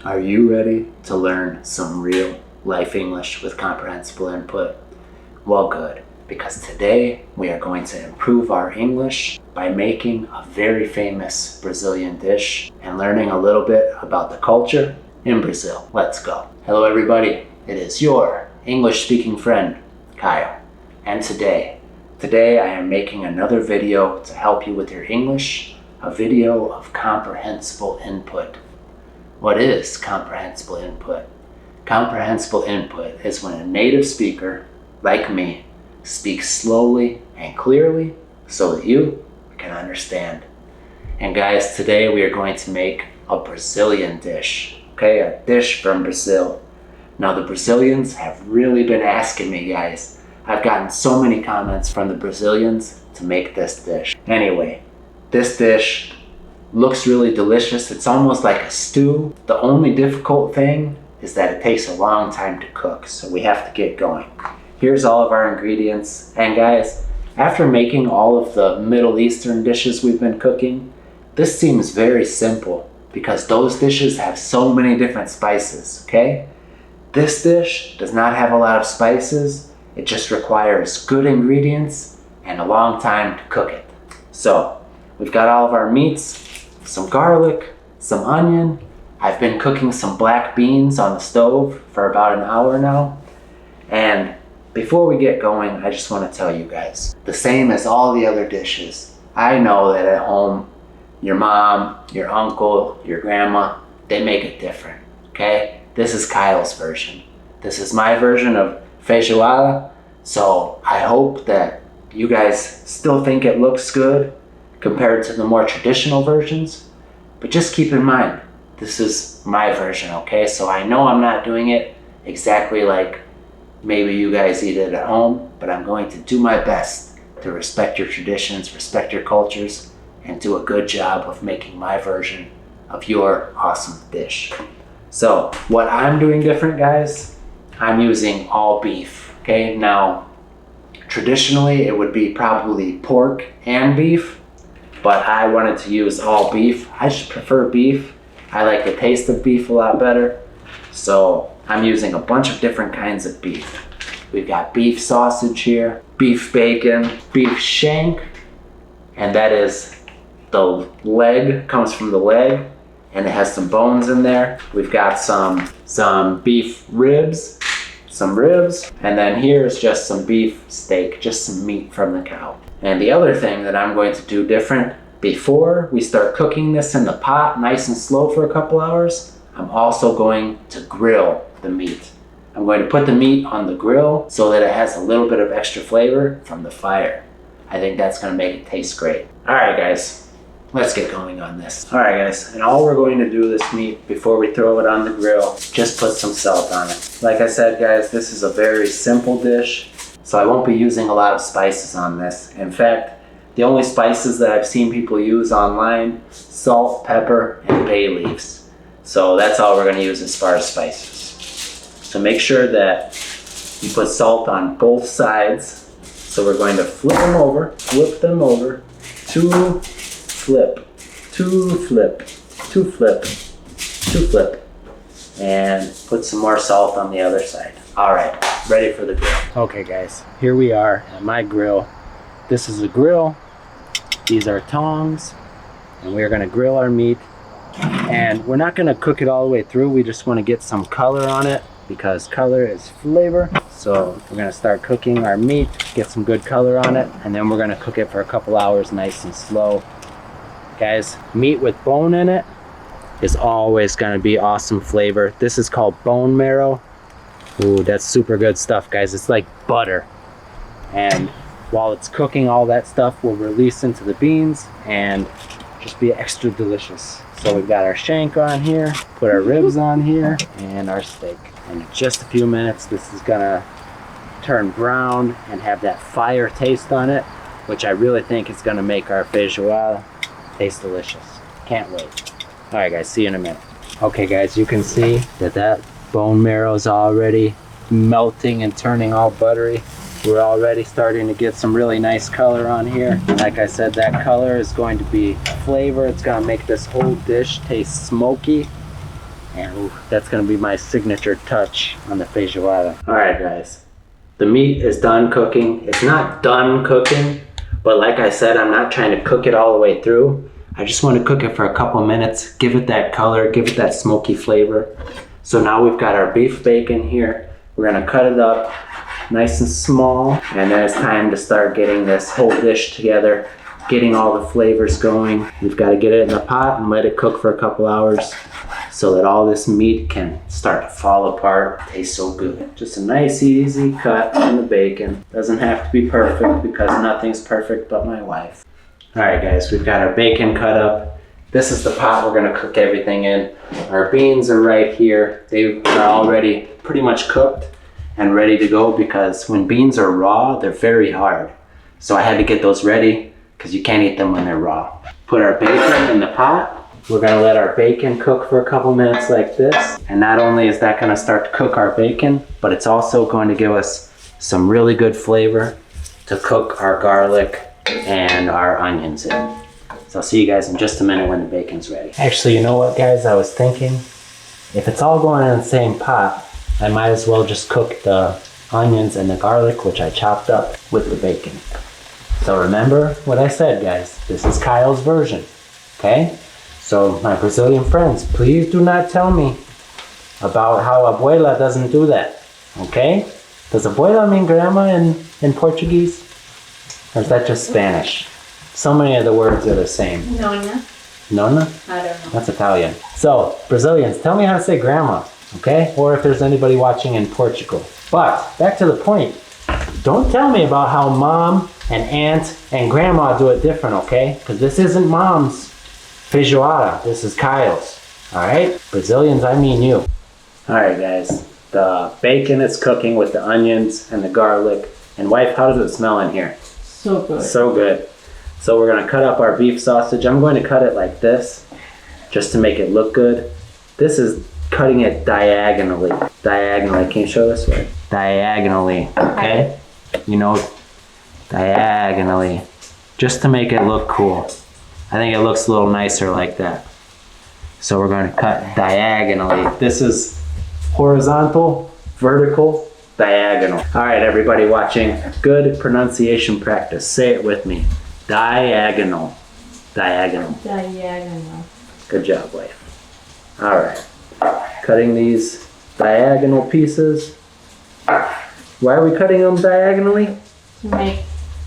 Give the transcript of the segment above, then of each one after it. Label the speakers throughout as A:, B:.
A: Are you ready to learn some real life English with comprehensible input? Well, good, because today we are going to improve our English by making a very famous Brazilian dish and learning a little bit about the culture in Brazil. Let's go. Hello everybody, it is your English-speaking friend, Kyle. And today I am making another video to help you with your English, a video of comprehensible input. What is comprehensible input? Comprehensible input is when a native speaker, like me, speaks slowly and clearly so that you can understand. And guys, today we are going to make a Brazilian dish, okay? A dish from Brazil. Now the Brazilians have really been asking me, guys. I've gotten so many comments from the Brazilians to make this dish. Anyway, this dish looks really delicious. It's almost like a stew. The only difficult thing is that it takes a long time to cook, so we have to get going. Here's all of our ingredients. And guys, after making all of the Middle Eastern dishes we've been cooking, this seems very simple because those dishes have so many different spices, okay? This dish does not have a lot of spices. It just requires good ingredients and a long time to cook it. So, we've got all of our meats, some garlic, some onion. I've been cooking some black beans on the stove for about an hour now. And before we get going, I just want to tell you guys, the same as all the other dishes, I know that at home, your mom, your uncle, your grandma, they make it different, okay? This is Kyle's version. This is my version of Feijoada. So I hope that you guys still think it looks good compared to the more traditional versions, but just keep in mind, this is my version, okay? So I know I'm not doing it exactly like maybe you guys eat it at home, but I'm going to do my best to respect your traditions, respect your cultures, and do a good job of making my version of your awesome dish. So what I'm doing different, guys, I'm using all beef, okay? Now, traditionally it would be probably pork and beef, but I wanted to use all beef. I just prefer beef. I like the taste of beef a lot better. So I'm using a bunch of different kinds of beef. We've got beef sausage here, beef bacon, beef shank, and that is the leg, comes from the leg, and it has some bones in there. We've got some beef ribs, and then here's just some beef steak, just some meat from the cow. And the other thing that I'm going to do different, before we start cooking this in the pot nice and slow for a couple hours, I'm also going to grill the meat. I'm going to put the meat on the grill so that it has a little bit of extra flavor from the fire. I think that's going to make it taste great. All right, guys, let's get going on this. All right, guys, and all we're going to do this meat before we throw it on the grill, just put some salt on it. Like I said, guys, this is a very simple dish, so I won't be using a lot of spices on this. In fact, the only spices that I've seen people use online, salt, pepper, and bay leaves. So that's all we're going to use as far as spices. So make sure that you put salt on both sides. So we're going to flip them over, two flip, and put some more salt on the other side. All right, ready for the grill. Okay guys, here we are at my grill. This is a grill, these are tongs, and we're gonna grill our meat. And we're not gonna cook it all the way through, we just wanna get some color on it because color is flavor. So we're gonna start cooking our meat, get some good color on it, and then we're gonna cook it for a couple hours nice and slow. Guys, meat with bone in it is always gonna be awesome flavor. This is called bone marrow. Ooh, that's super good stuff, guys. It's like butter. And while it's cooking, all that stuff will release into the beans and just be extra delicious. So we've got our shank on here, put our ribs on here, and our steak. And in just a few minutes, this is gonna turn brown and have that fire taste on it, which I really think is gonna make our feijoada taste delicious. Can't wait. All right, guys, see you in a minute. Okay, guys, you can see that bone marrow is already melting and turning all buttery. We're already starting to get some really nice color on here. Like I said, that color is going to be flavor. It's gonna make this whole dish taste smoky. And ooh, that's gonna be my signature touch on the feijoada. All right, guys. The meat is done cooking. It's not done cooking, but like I said, I'm not trying to cook it all the way through. I just want to cook it for a couple minutes, give it that color, give it that smoky flavor. So now we've got our beef bacon here. We're gonna cut it up nice and small, and then it's time to start getting this whole dish together, getting all the flavors going. We've got to get it in the pot and let it cook for a couple hours so that all this meat can start to fall apart. It tastes so good. Just a nice easy cut on the bacon. Doesn't have to be perfect because nothing's perfect but my wife. All right, guys, we've got our bacon cut up. This is the pot we're gonna cook everything in. Our beans are right here. They are already pretty much cooked and ready to go because when beans are raw, they're very hard. So I had to get those ready because you can't eat them when they're raw. Put our bacon in the pot. We're gonna let our bacon cook for a couple minutes like this. And not only is that gonna start to cook our bacon, but it's also going to give us some really good flavor to cook our garlic and our onions in. So I'll see you guys in just a minute when the bacon's ready. Actually, you know what, guys? I was thinking, if it's all going in the same pot, I might as well just cook the onions and the garlic, which I chopped up, with the bacon. So remember what I said, guys. This is Kyle's version, okay? So my Brazilian friends, please do not tell me about how abuela doesn't do that, okay? Does abuela mean grandma in Portuguese? Or is that just Spanish? So many of the words are the same.
B: Nona.
A: Nona?
B: I don't know.
A: That's Italian. So, Brazilians, tell me how to say grandma, okay? Or if there's anybody watching in Portugal. But, back to the point. Don't tell me about how mom and aunt and grandma do it different, okay? Because this isn't mom's feijoada. This is Kyle's, all right? Brazilians, I mean you. All right, guys. The bacon is cooking with the onions and the garlic. And wife, how does it smell in here?
B: So good.
A: So good. So we're gonna cut up our beef sausage. I'm going to cut it like this, just to make it look good. This is cutting it diagonally. Diagonally, can you show this way? Diagonally, okay? You know, diagonally. Just to make it look cool. I think it looks a little nicer like that. So we're going to cut diagonally. This is horizontal, vertical, diagonal. All right, everybody watching, good pronunciation practice. Say it with me. Diagonal. Diagonal.
B: Diagonal.
A: Good job, wife. All right. Cutting these diagonal pieces. Why are we cutting them diagonally?
B: To make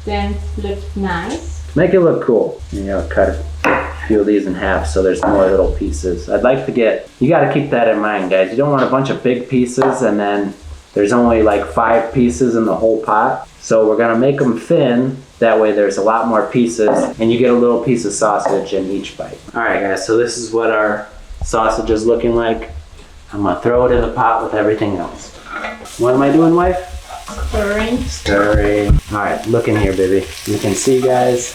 B: them look nice.
A: Make it look cool. You know, cut a few of these in half so there's more little pieces. I'd like to get, you gotta keep that in mind, guys. You don't want a bunch of big pieces and then there's only like 5 pieces in the whole pot. So we're gonna make them thin. That way there's a lot more pieces and you get a little piece of sausage in each bite. All right, guys, so this is what our sausage is looking like. I'm gonna throw it in the pot with everything else. What am I doing, wife?
B: Stirring.
A: Stirring. All right, look in here, baby. You can see, guys,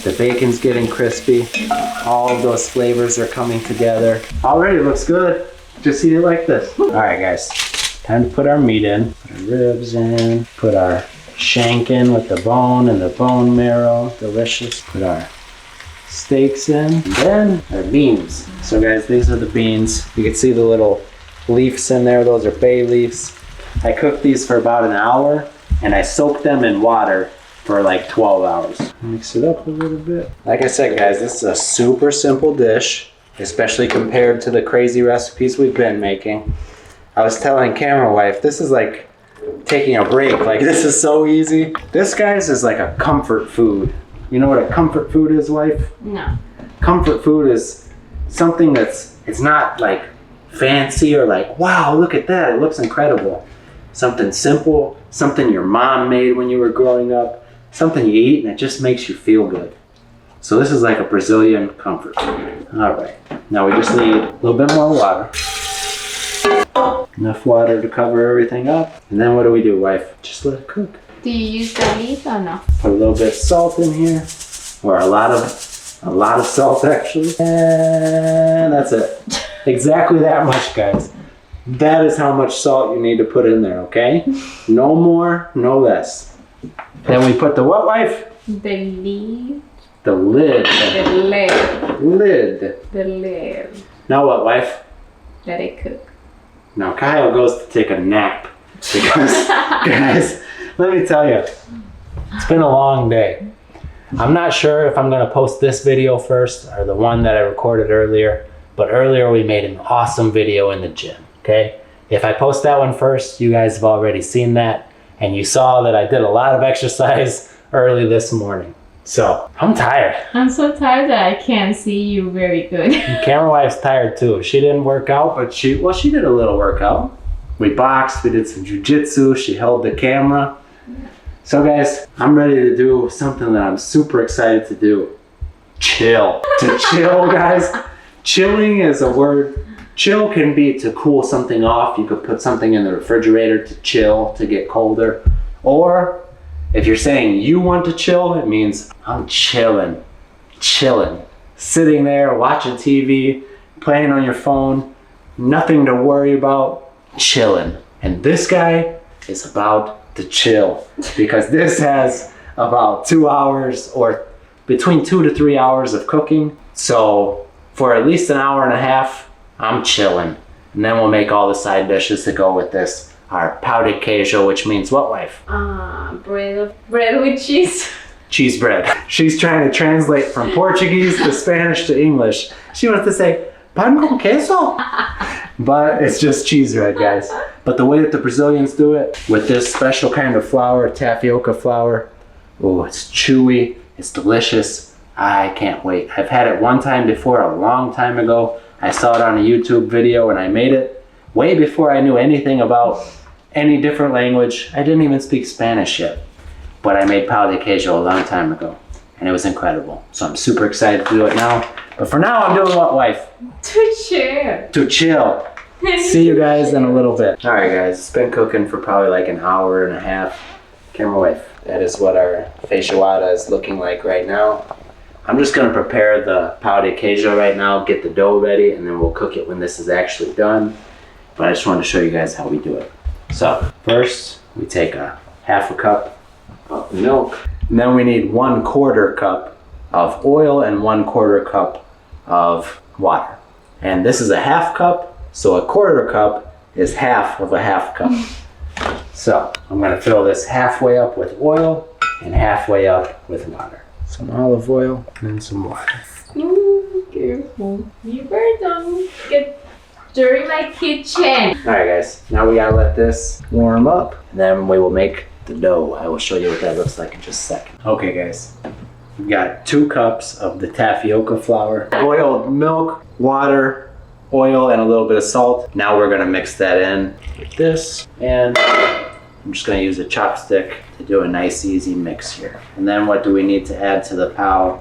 A: the bacon's getting crispy. All of those flavors are coming together. Already looks good. Just eat it like this. All right, guys, time to put our meat in. Put our ribs in. Put our shank in with the bone and the bone marrow. Delicious. Put our steaks in. And then our beans. So, guys, these are the beans. You can see the little leaves in there. Those are bay leaves. I cooked these for about an hour and I soaked them in water for like 12 hours. Mix it up a little bit. Like I said, guys, this is a super simple dish, especially compared to the crazy recipes we've been making. I was telling camera wife, this is like taking a break. Like, this is so easy. This, guys, is like a comfort food. You know what a comfort food is, wife?
B: No.
A: Comfort food is something it's not like fancy or like, wow, look at that, it looks incredible. Something simple, something your mom made when you were growing up, something you eat and it just makes you feel good. So this is like a Brazilian comfort food. All right, now we just need a little bit more water. Enough water to cover everything up. And then what do we do, wife? Just let it cook.
B: Do you use the leaf or no?
A: Put a little bit of salt in here, or a lot of salt actually. And that's it. Exactly that much, guys. That is how much salt you need to put in there, okay? No more, no less. Then we put the what, wife?
B: The leaf.
A: The lid.
B: The lid.
A: Lid.
B: The lid.
A: Now what, wife?
B: let it cook.
A: Now Kyle goes to take a nap because, guys, let me tell you, it's been a long day. I'm not sure if I'm gonna post this video first or the one that I recorded earlier, but earlier we made an awesome video in the gym, okay? If I post that one first, you guys have already seen that, and you saw that I did a lot of exercise early this morning. So, I'm tired.
B: I'm so tired that I can't see you very good.
A: Camera wife's tired too. She didn't work out, but she did a little workout. We boxed, we did some jujitsu, she held the camera. So guys, I'm ready to do something that I'm super excited to do. Chill. To chill, guys. Chilling is a word. Chill can be to cool something off. You could put something in the refrigerator to chill, to get colder. Or if you're saying you want to chill, it means I'm chilling. Chilling. Sitting there, watching TV, playing on your phone, nothing to worry about, chilling. And this guy is about to chill because this has about 2 hours or between 2 to 3 hours of cooking. So for at least an hour and a half, I'm chilling. And then we'll make all the side dishes to go with this. Our pão de queijo, which means what, wife?
B: Bread with cheese.
A: Cheese bread. She's trying to translate from Portuguese to Spanish to English. She wants to say, pan con queso? But it's just cheese bread, guys. But the way that the Brazilians do it, with this special kind of flour, tapioca flour, oh, it's chewy, it's delicious. I can't wait. I've had it one time before, a long time ago. I saw it on a YouTube video and I made it way before I knew anything about any different language. I didn't even speak Spanish yet. But I made pão de queijo a long time ago. And it was incredible. So I'm super excited to do it now. But for now, I'm doing what, wife?
B: To chill.
A: To chill. See you guys in a little bit. All right, guys. It's been cooking for probably like an hour and a half. Camera wife. That is what our feijoada is looking like right now. I'm just going to prepare the pão de queijo right now, get the dough ready, and then we'll cook it when this is actually done. But I just wanted to show you guys how we do it. So first, we take a half a cup of milk. And then we need 1/4 cup of oil and 1/4 cup of water. And this is a half cup, so 1/4 cup is half of a half cup. So I'm gonna fill this halfway up with oil and halfway up with water. Some olive oil and some water.
B: Ooh, careful. You better don't get dirty my kitchen.
A: All right, guys, now we gotta let this warm up, and then we will make the dough. I will show you what that looks like in just a second. Okay, guys, we've got 2 cups of the tapioca flour, boiled milk, water, oil, and a little bit of salt. Now we're gonna mix that in with this, and I'm just gonna use a chopstick to do a nice, easy mix here. And then what do we need to add to the pão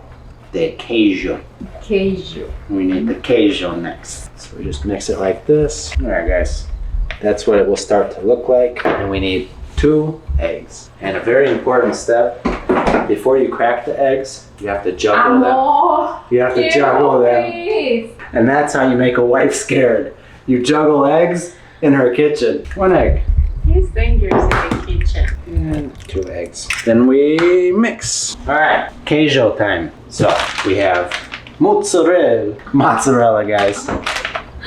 A: de queijo?
B: Queijo.
A: We need the queijo next. So we just mix it like this. All right, guys, that's what it will start to look like. And we need 2 eggs. And a very important step, before you crack the eggs, you have to juggle them. You have to juggle them.
B: Please.
A: And that's how you make a wife scared. You juggle eggs in her kitchen. 1 egg.
B: He's dangerous in the kitchen.
A: And 2 eggs. Then we mix. All right, queijo time. So we have mozzarella, guys.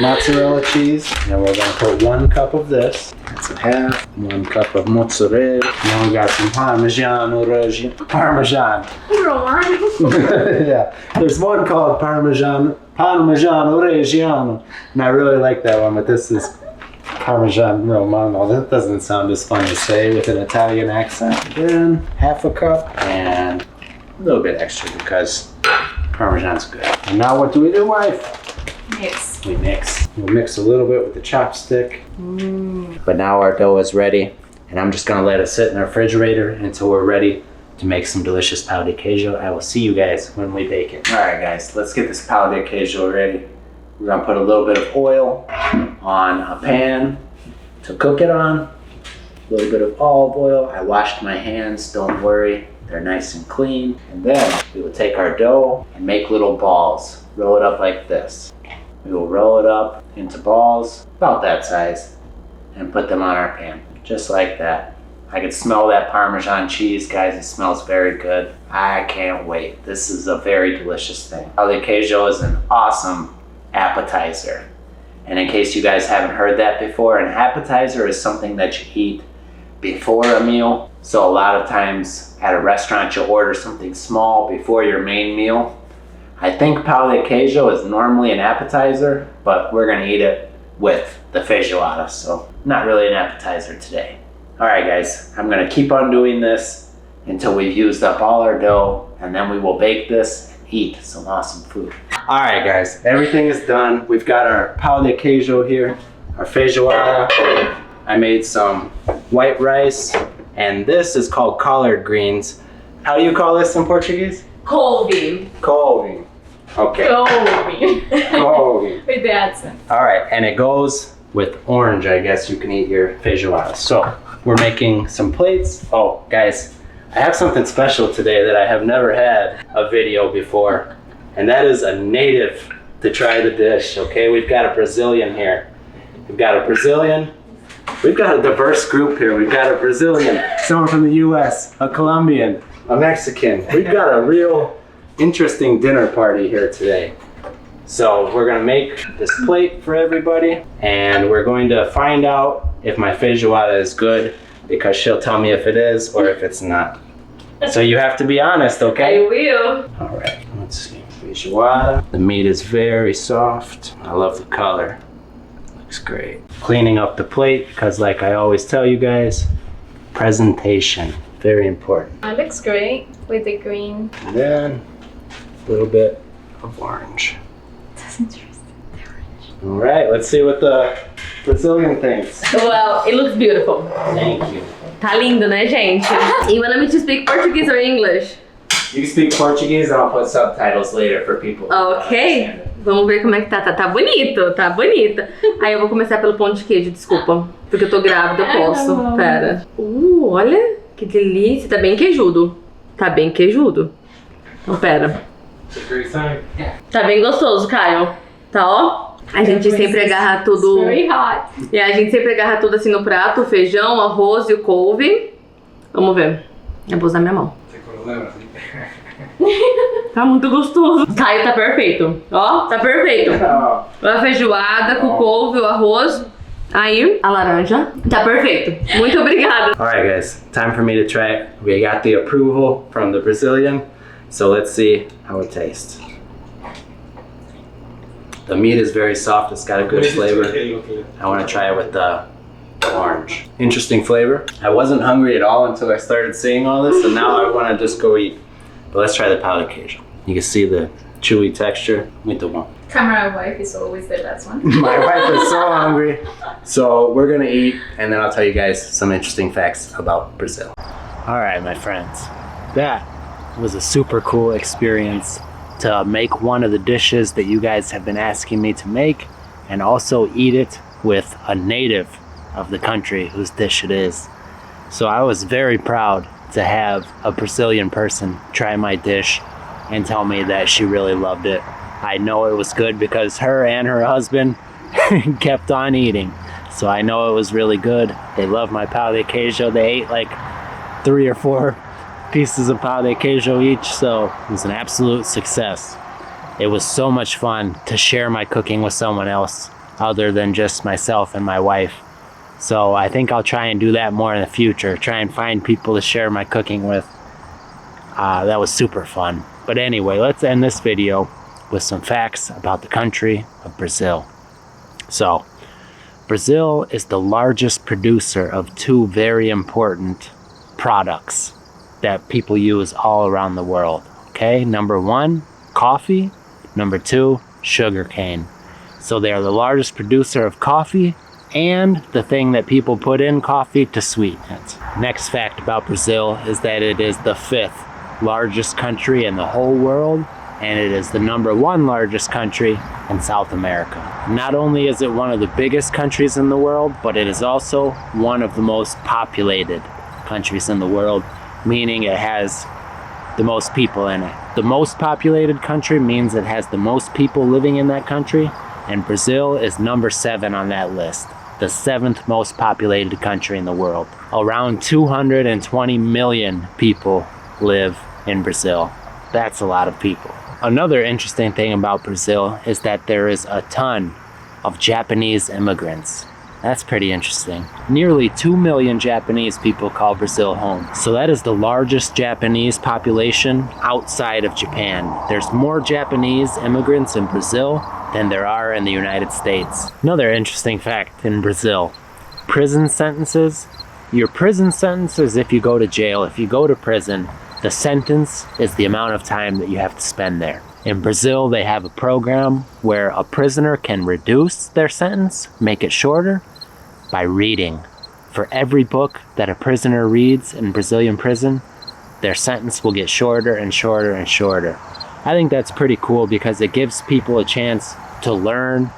A: Mozzarella cheese. And we're gonna put 1 cup of this. That's a half. 1 cup of mozzarella. Now we got some Parmesan. Yeah, there's one called Parmesan Reggiano. And I really like that one, but this is Parmesan Romano. That doesn't sound as fun to say with an Italian accent. Then half a cup and a little bit extra because Parmesan's good. And now what do we do, wife?
B: Mix.
A: We mix. We'll mix a little bit with the chopstick. But now our dough is ready, and I'm just gonna let it sit in the refrigerator until we're ready to make some delicious pão de queijo. I will see you guys when we bake it. All right, guys, let's get this pão de queijo ready. We're gonna put a little bit of oil on a pan to cook it on. A little bit of olive oil. I washed my hands, don't worry. They're nice and clean. And then we will take our dough and make little balls. Roll it up like this. We will roll it up into balls, about that size, and put them on our pan, just like that. I can smell that Parmesan cheese, guys. It smells very good. I can't wait. This is a very delicious thing. Pão de queijo is an awesome appetizer. And in case you guys haven't heard that before, an appetizer is something that you eat before a meal. So a lot of times at a restaurant, you'll order something small before your main meal. I think pão de queijo is normally an appetizer, but we're gonna eat it with the feijoada, so not really an appetizer today. All right, guys, I'm gonna keep on doing this until we've used up all our dough, and then we will bake this and eat some awesome food. All right, guys, everything is done. We've got our pão de queijo here, our feijoada. I made some white rice, and this is called collard greens. How do you call this in Portuguese?
B: Couve.
A: Couve. Okay.
B: Couve.
A: Couve.
B: With the accent.
A: All right, and it goes with orange, I guess you can eat your feijoada. So we're making some plates. Oh, guys, I have something special today that I have never had a video before, and that is a native to try the dish, okay? We've got a Brazilian here. We've got a Brazilian. We've got a diverse group here. We've got a Brazilian, someone from the US, a Colombian, a Mexican. We've got a real interesting dinner party here today. So we're gonna make this plate for everybody, and we're going to find out if my feijoada is good, because she'll tell me if it is or if it's not. So you have to be honest, okay?
B: I will.
A: All right, let's see. Feijoada. The meat is very soft. I love the color. Looks great. Cleaning up the plate, because like I always tell you guys, presentation, very important.
B: It looks great with the green.
A: And then a little bit of orange.
B: That's interesting. The orange.
A: All right, let's see what the Brazilian thinks.
B: Well, it looks beautiful.
A: Thank you.
B: Tá lindo, né, gente? You want me to speak Portuguese or English?
A: You can speak Portuguese and I'll put subtitles later for people.
B: Ok. Vamos ver como é que tá. Tá bonito, tá bonito. Aí eu vou começar pelo pão de queijo, desculpa. Porque eu tô grávida, eu posso. Pera. Olha, que delícia. Tá bem queijudo. Tá bem queijudo. Então, pera. Tá bem gostoso, Caio. Tá, ó. A gente sempre agarra tudo.
C: Very hot.
B: E a gente sempre agarra tudo assim no prato: o feijão, o arroz e o couve. Vamos ver. Eu vou usar minha mão. Tá muito gostoso. Caio, tá perfeito. Ó, tá perfeito. A feijoada com couve, o arroz. Aí, a laranja. Tá perfeito. Muito obrigada.
A: Alright guys, time for me to try it. We got the approval from the Brazilian, so let's see how it tastes. The meat is very soft, it's got a good flavor. I want to try it with the orange. Interesting flavor. I wasn't hungry at all until I started seeing all this, and now I want to just go eat. But let's try the pão de queijo. You can see the chewy texture. Muito bom.
C: Camera wife is always the last one.
A: My wife is so hungry. So we're gonna eat, and then I'll tell you guys some interesting facts about Brazil. All right, my friends. That was a super cool experience to make one of the dishes that you guys have been asking me to make, and also eat it with a native of the country whose dish it is. So I was very proud to have a Brazilian person try my dish and tell me that she really loved it. I know it was good because her and her husband kept on eating. So I know it was really good. They love my pão de queijo. They ate like 3 or 4 pieces of pão de queijo each, so it was an absolute success. It was so much fun to share my cooking with someone else other than just myself and my wife. So I think I'll try and do that more in the future, try and find people to share my cooking with. That was super fun. But anyway, let's end this video with some facts about the country of Brazil. So, Brazil is the largest producer of 2 very important products that people use all around the world. Okay, number 1, coffee. Number 2, sugarcane. So they are the largest producer of coffee and the thing that people put in coffee to sweeten it. Next fact about Brazil is that it is the 5th largest country in the whole world, and it is the number 1 largest country in South America. Not only is it one of the biggest countries in the world, but it is also one of the most populated countries in the world, meaning it has the most people in it. The most populated country means it has the most people living in that country, and Brazil is number 7 on that list, the 7th most populated country in the world. Around 220 million people live in Brazil. That's a lot of people. Another interesting thing about Brazil is that there is a ton of Japanese immigrants. That's pretty interesting. Nearly 2 million Japanese people call Brazil home. So that is the largest Japanese population outside of Japan. There's more Japanese immigrants in Brazil than there are in the United States. Another interesting fact in Brazil, prison sentences. Your prison sentence is if you go to jail. If you go to prison, the sentence is the amount of time that you have to spend there. In Brazil, they have a program where a prisoner can reduce their sentence, make it shorter, by reading. For every book that a prisoner reads in Brazilian prison, their sentence will get shorter and shorter and shorter. I think that's pretty cool because it gives people a chance to learn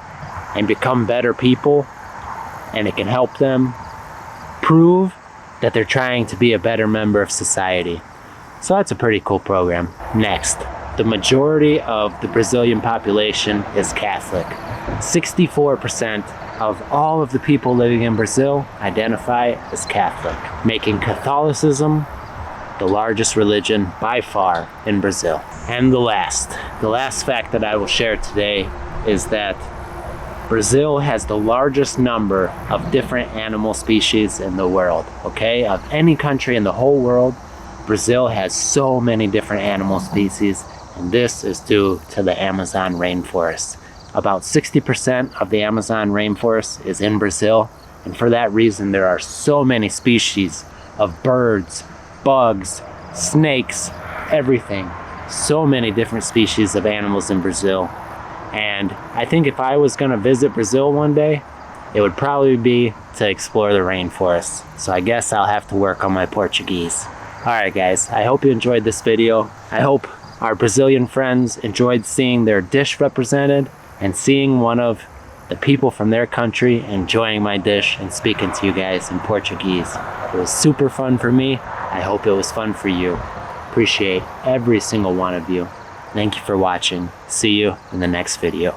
A: and become better people, and it can help them prove that they're trying to be a better member of society. So that's a pretty cool program. Next, the majority of the Brazilian population is Catholic. 64% of all of the people living in Brazil identify as Catholic, making Catholicism the largest religion by far in Brazil. And the last fact that I will share today is that Brazil has the largest number of different animal species in the world, okay? Of any country in the whole world, Brazil has so many different animal species, and this is due to the Amazon rainforest. About 60% of the Amazon rainforest is in Brazil, and for that reason there are so many species of birds, bugs, snakes, everything. So many different species of animals in Brazil. And I think if I was gonna visit Brazil one day, it would probably be to explore the rainforest. So I guess I'll have to work on my Portuguese. Alright guys, I hope you enjoyed this video. I hope our Brazilian friends enjoyed seeing their dish represented and seeing one of the people from their country enjoying my dish and speaking to you guys in Portuguese. It was super fun for me. I hope it was fun for you. Appreciate every single one of you. Thank you for watching. See you in the next video.